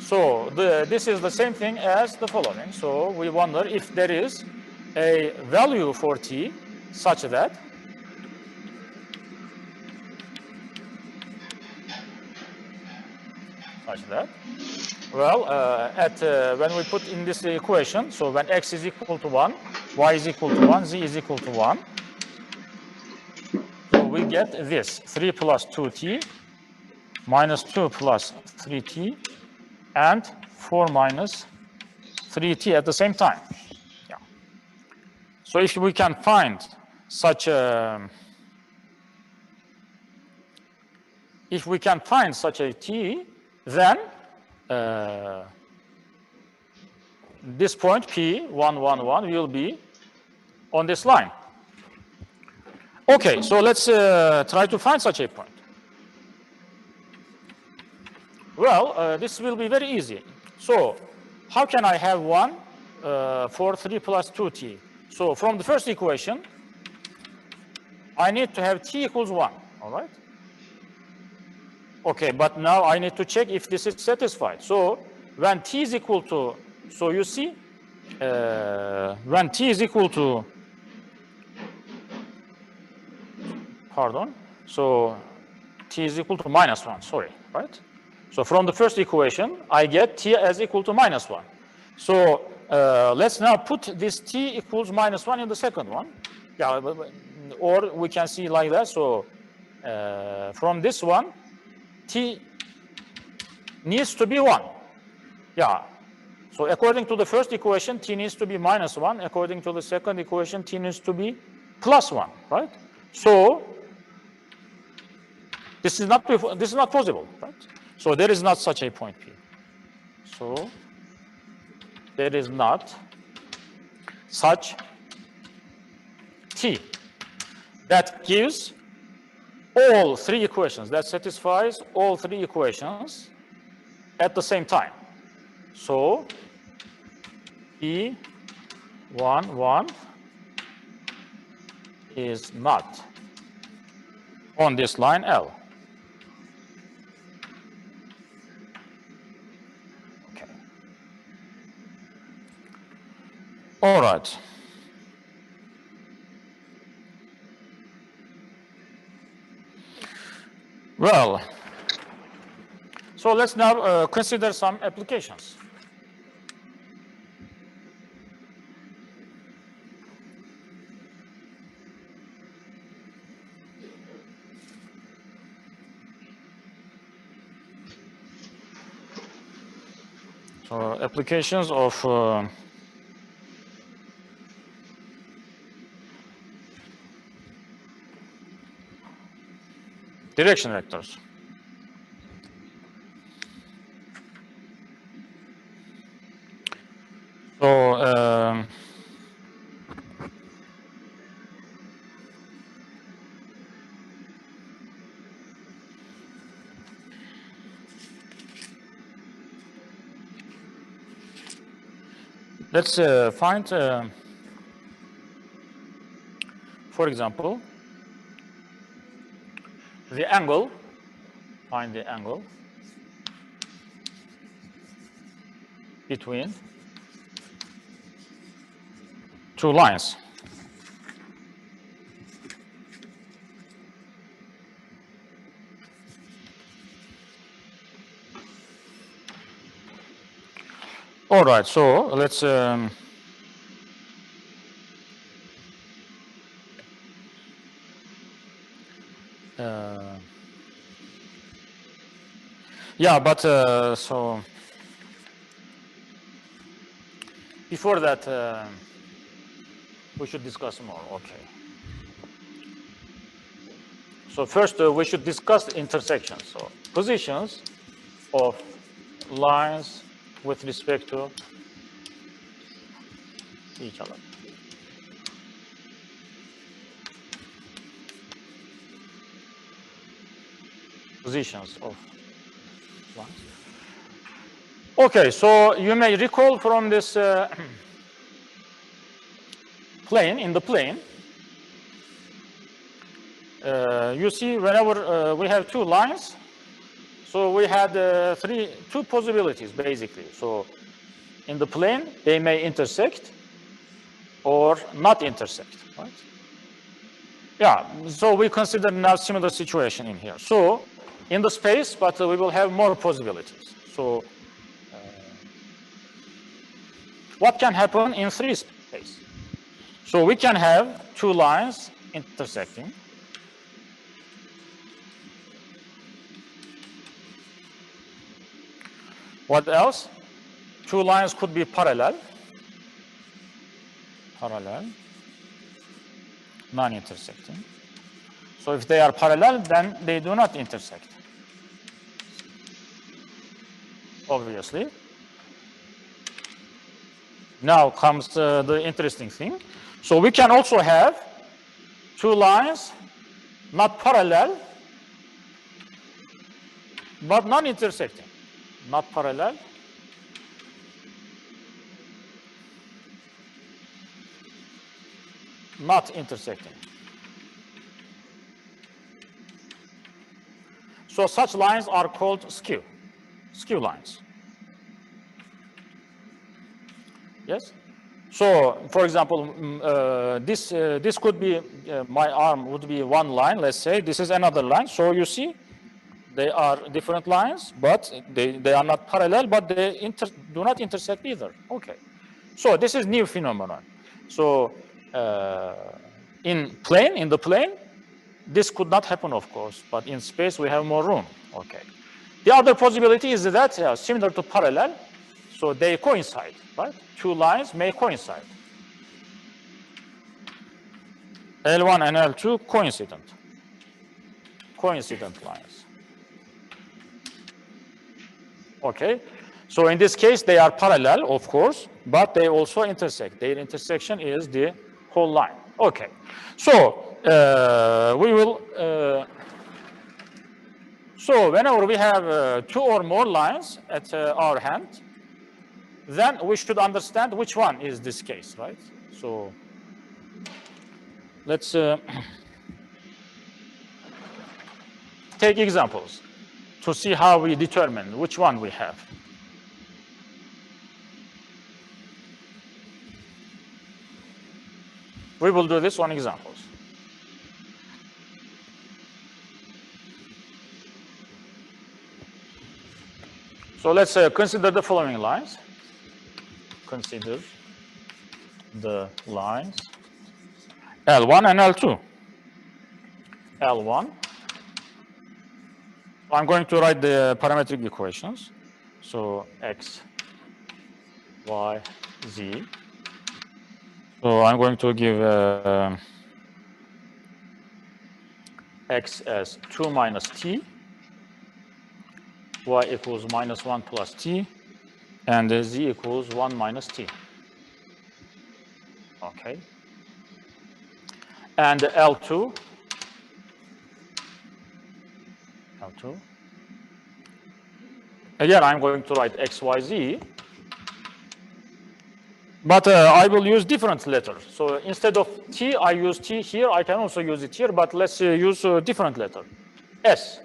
So this is the same thing as the following. So we wonder if there is a value for t such that well, when we put in this equation, so when x is equal to 1, y is equal to 1, z is equal to 1, so we get this 3 plus 2t minus 2 plus 3t and 4 minus 3t at the same time. Yeah. So if we can find such a if we can find such a t, then this point P, 1, 1, 1 will be on this line. Okay, so let's try to find such a point. Well, this will be very easy. So how can I have 1 for 3 plus 2t? So from the first equation, I need to have t equals 1, all right? Okay, but now I need to check if this is satisfied. So when t is equal to, so you see, when t is equal to, pardon, so t is equal to minus 1, sorry, right? So from the first equation, I get t as equal to minus 1. So let's now put this t equals minus 1 in the second one. Yeah, or we can see like that. So from this one, t needs to be 1. Yeah. So according to the first equation, t needs to be minus 1. According to the second equation, t needs to be plus 1, right? So this is not possible, right? So there is not such a point P. So there is not such t that gives all 3 equations, that satisfies all 3 equations at the same time. So P 1, 1 is not on this line L. Okay. All right. Well, so let's now consider some applications. So applications of direction vectors. So let's find, for example, the angle. Find the angle between 2 lines. All right, so let's yeah, but so before that, we should discuss more. Okay. So first, we should discuss the intersections. So positions of lines with respect to each other. Positions of lines. Okay, so you may recall from this plane, in the plane, you see whenever we have 2 lines, so we had 2 possibilities basically. So in the plane, they may intersect or not intersect, right? Yeah, so we consider now similar situation in here. So in the space, but we will have more possibilities. So what can happen in 3 space? So we can have 2 lines intersecting. What else? 2 lines could be parallel, non-intersecting. So if they are parallel, then they do not intersect. obviously. Now comes the interesting thing. So we can also have two lines not parallel but non-intersecting. Not parallel, not intersecting. So such lines are called skew lines. Yes? So, for example, this could be, my arm would be one line, let's say. This is another line. So you see, they are different lines, but they are not parallel, but they do not intersect either. Okay. So this is new phenomenon. So in the plane, this could not happen, of course, but in space we have more room. Okay. The other possibility is that similar to parallel, so they coincide, right? Two lines may coincide. L1 and L2 coincident lines. Okay, so in this case they are parallel, of course, but they also intersect. Their intersection is the whole line. Okay, so we will. So whenever we have two or more lines at our hand, then we should understand which one is this case, right? So let's take examples to see how we determine which one we have. We will do this on examples. So let's consider the following lines. Consider the lines L1 and L2. L1. I'm going to write the parametric equations. So X, Y, Z. So I'm going to give X as 2 minus T, Y equals minus 1 plus T, and Z equals 1 minus T. Okay. And L2. Again, I'm going to write X, Y, Z. But I will use different letters. So instead of T, I use T here. I can also use it here, but let's use a different letter. S.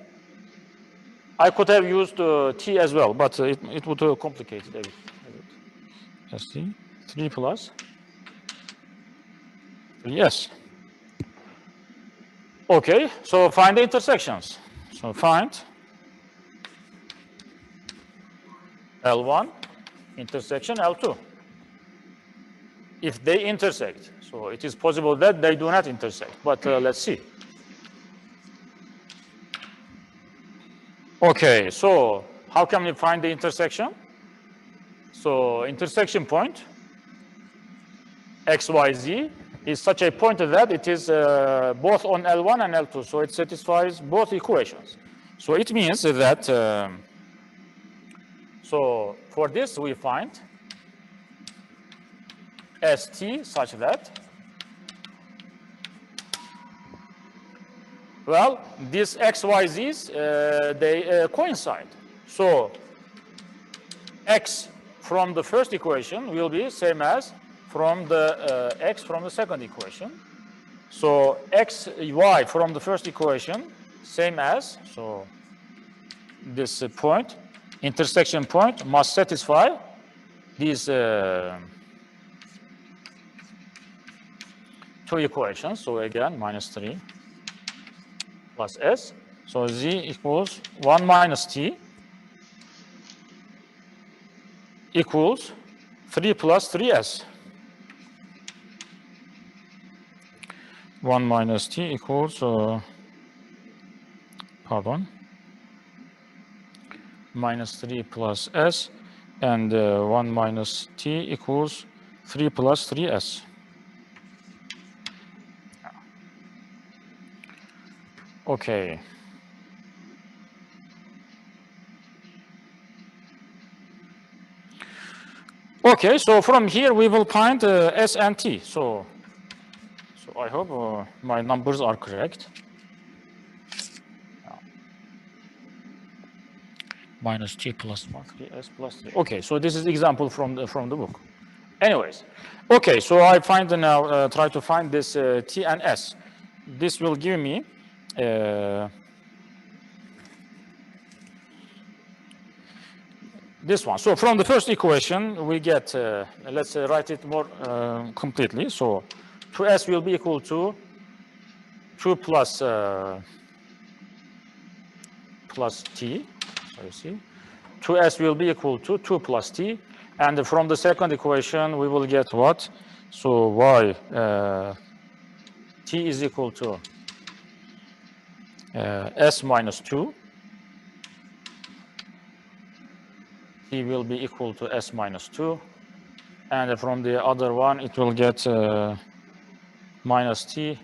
I could have used T as well, but it would complicate it a bit. ST, 3 plus 3S. Okay, so find the intersections. So find L1 intersection L2. If they intersect, so it is possible that they do not intersect, but let's see. Okay, so how can we find the intersection? So intersection point, X, Y, Z, is such a point that it is both on L1 and L2, so it satisfies both equations. So it means that, so for this we find ST such that, well, these X, Y, Z's, they coincide. So X from the first equation will be same as from the X from the second equation. So X, Y from the first equation, same as, so this point, intersection point must satisfy these two equations. So again, minus 3 plus S. So Z equals 1 minus T equals 3 plus 3S. 1 minus T equals, minus 3 plus S, and 1 minus T equals 3 plus 3S. Okay. Okay, so from here we will find S and T. So I hope my numbers are correct. Minus T plus 1, 3S plus 3. Okay, so this is example from the book. Anyways, okay, so I find now, try to find this T and S. This will give me this one. So from the first equation, we get, let's write it more completely. So 2S will be equal to 2 plus T. So you see, 2S will be equal to 2 plus T. And from the second equation, we will get what? So Y T is equal to S minus 2. T will be equal to S minus 2. And from the other one, it will get minus T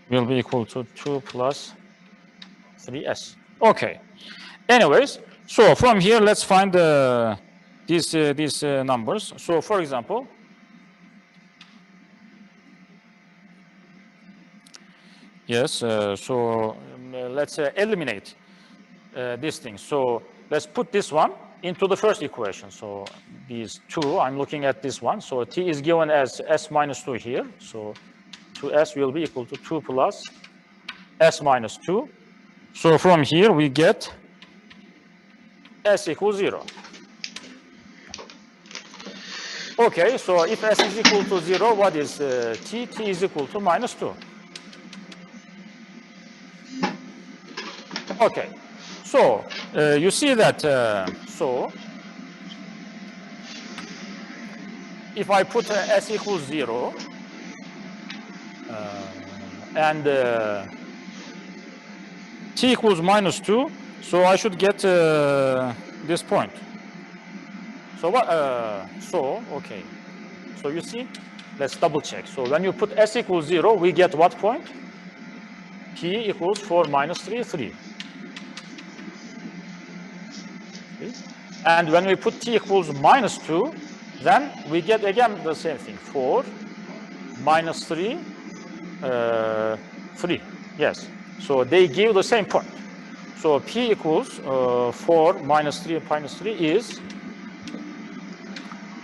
will be equal to 2 plus 3S. Okay. Anyways, so from here, let's find these numbers. So for example, yes, so let's eliminate this thing. So let's put this one into the first equation. So these two, I'm looking at this one. So T is given as S minus 2 here. So 2S will be equal to 2 plus S minus 2. So from here, we get S equals 0. Okay, so if S is equal to 0, what is T? T is equal to minus 2. Okay, so you see that, so if I put S equals 0 and T equals minus 2, so I should get this point. So what? Okay. So you see, let's double check. So when you put S equals 0, we get what point? T equals 4 minus 3, 3. Okay. And when we put T equals minus 2, then we get again the same thing. 4 minus 3, 3. Yes. So they give the same point. So P equals 4 minus 3 minus 3 is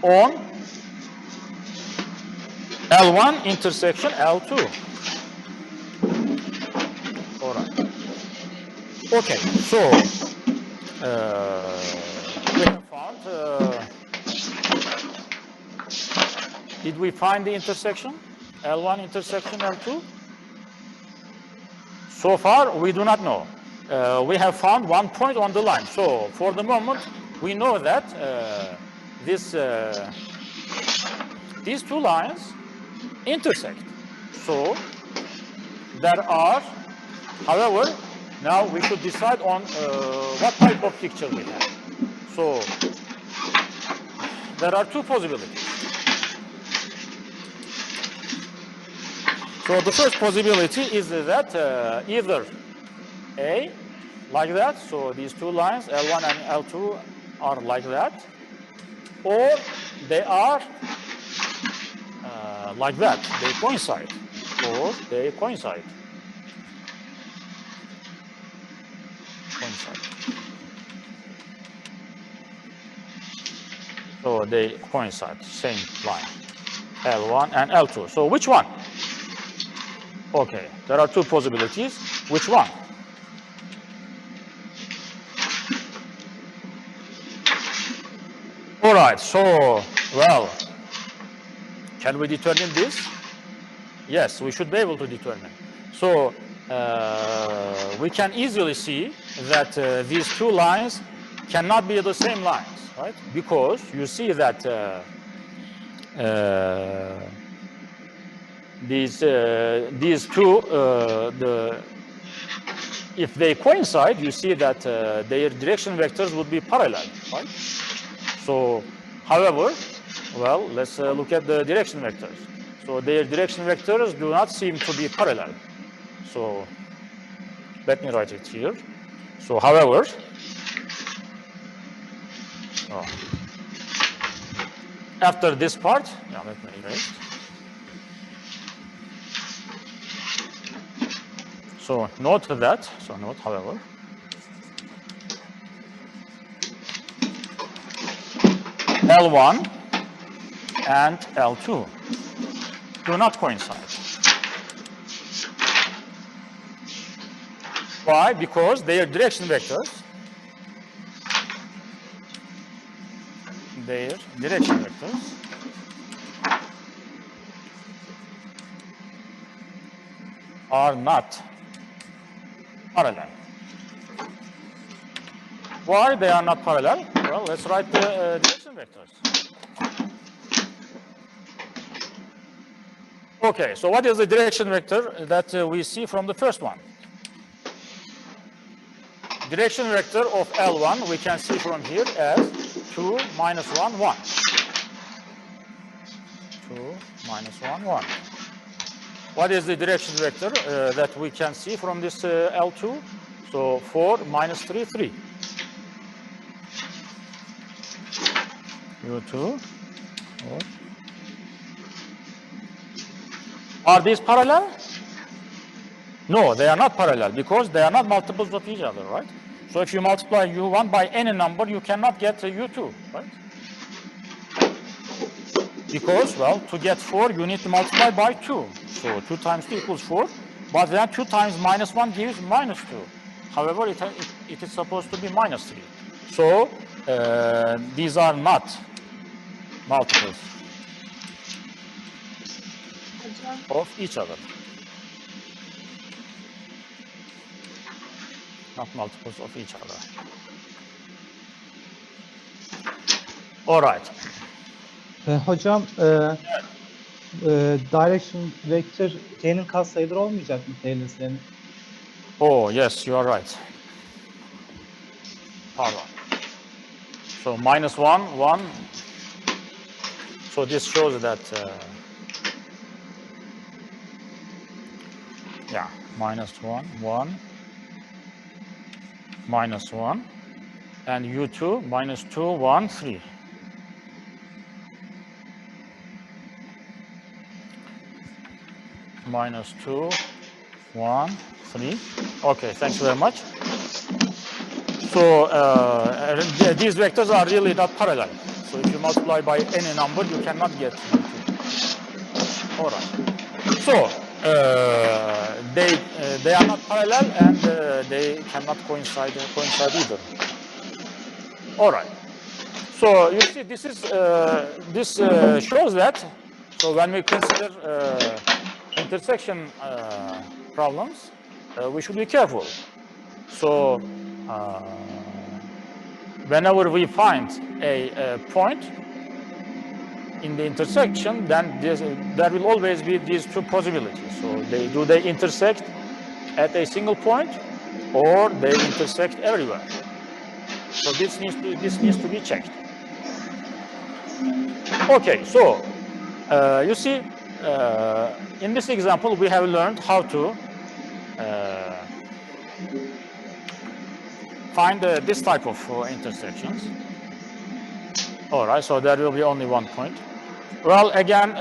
on L1 intersection L2. All right. Okay, so we have found, did we find the intersection? L1 intersection L2? So far, we do not know. We have found one point on the line. So for the moment, we know that these two lines intersect. So there are, however, now we should decide on what type of picture we have. So there are two possibilities. So the first possibility is that either A, like that, so these two lines, L1 and L2 are like that, or they are like that, they coincide, or they coincide. So they coincide, same line, L1 and L2. So which one? Okay, there are two possibilities. Which one? All right, so, well, can we determine this? Yes, we should be able to determine. So we can easily see that these two lines cannot be the same lines, right? Because you see that these two, if they coincide, you see that their direction vectors would be parallel, right? So, however, well, let's look at the direction vectors. So their direction vectors do not seem to be parallel. So let me write it here. So, however, after this part, yeah, let me erase. So note that, so note, however, L1 and L2 do not coincide. Why? Because their direction vectors are not parallel. Why they are not parallel? Well, let's write the direction vectors. Okay, so what is the direction vector that we see from the first one? Direction vector of L1 we can see from here as 2, minus 1, 1. 2, minus 1, 1. What is the direction vector that we can see from this L2? So 4, minus 3, 3. U2. Or. Are these parallel? No, they are not parallel because they are not multiples of each other, right? So if you multiply U1 by any number, you cannot get U2, right? Because, well, to get 4, you need to multiply by 2. So 2 times 2 equals 4. But then 2 times minus 1 gives minus 2. However, it is supposed to be minus 3. So these are not multiples Hocam. of each other. Not multiples of each other. All right. Hocam direction vektör T'nin katsayıları olmayacak mı T'nin? Oh, yes, you are right. Pardon. So minus 1, 1. So this shows that, yeah, minus 1, 1, minus 1, and U2, minus 2, 1, 3. Minus 2, 1, 3. Okay, thanks very much. So these vectors are really not parallel. So if you multiply by any number, you cannot get U2. All right. So they are not parallel and they cannot coincide either. All right. So you see, this is this shows that. So when we consider intersection problems, we should be careful. So whenever we find a point in the intersection, then there will always be these two possibilities. So do they intersect at a single point, or they intersect everywhere? So this needs to be checked. Okay, so you see, in this example, we have learned how to find this type of intersections. All right, so there will be only one point. Well, again,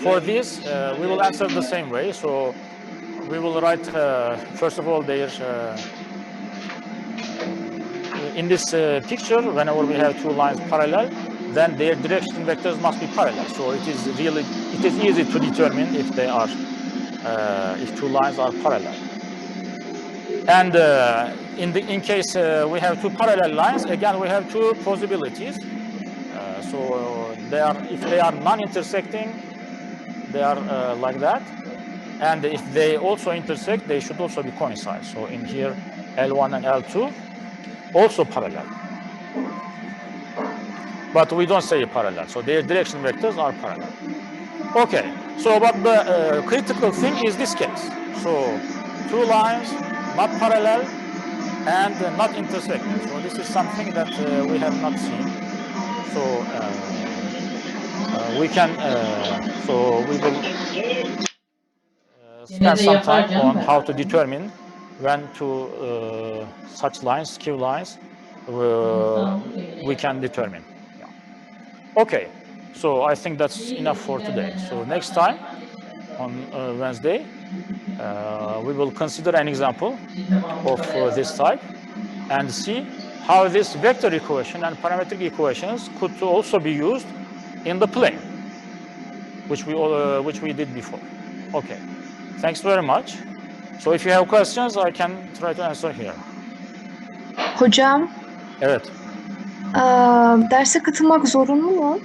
for this, we will answer the same way. So we will write, first of all, in this picture, whenever we have two lines parallel, then their direction vectors must be parallel. So it is easy to determine if they are, if two lines are parallel. And in case we have two parallel lines, again we have two possibilities. So if they are non-intersecting, they are like that. And if they also intersect, they should also be coincide. So in here, L1 and L2 also parallel. But we don't say parallel. So their direction vectors are parallel. Okay. So but the critical thing is this case. So two lines not parallel and not intersecting. So this is something that we have not seen. So we can. So we will spend some time on how to determine when to such lines, skew lines, we can determine. Yeah. Okay, so I think that's enough for today. So next time, on Wednesday, we will consider an example of this type and see how this vector equation and parametric equations could also be used in the plane, which we did before. Okay, thanks very much. So if you have questions, I can try to answer here. Hocam, Evet. derse katılmak zorunlu mu?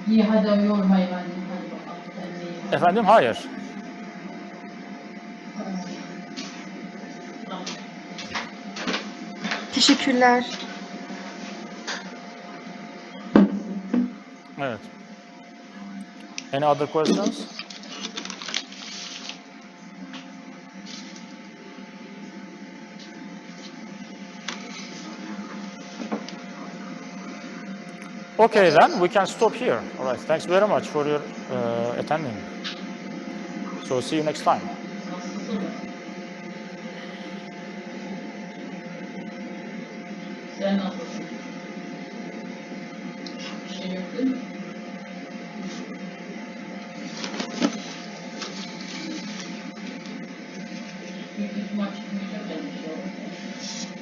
İyi hadi yorma hayvanı. Hadi bakalım. Sen de iyi. Efendim, hayır. Teşekkürler. Evet. Any other questions? Okay, then we can stop here. All right. Thanks very much for your attending. So see you next time. Nasılsın? Sen nasılsın? Bir şey yok değil mi? Büyük ihtimal çıkmayacak yani bir şey olur.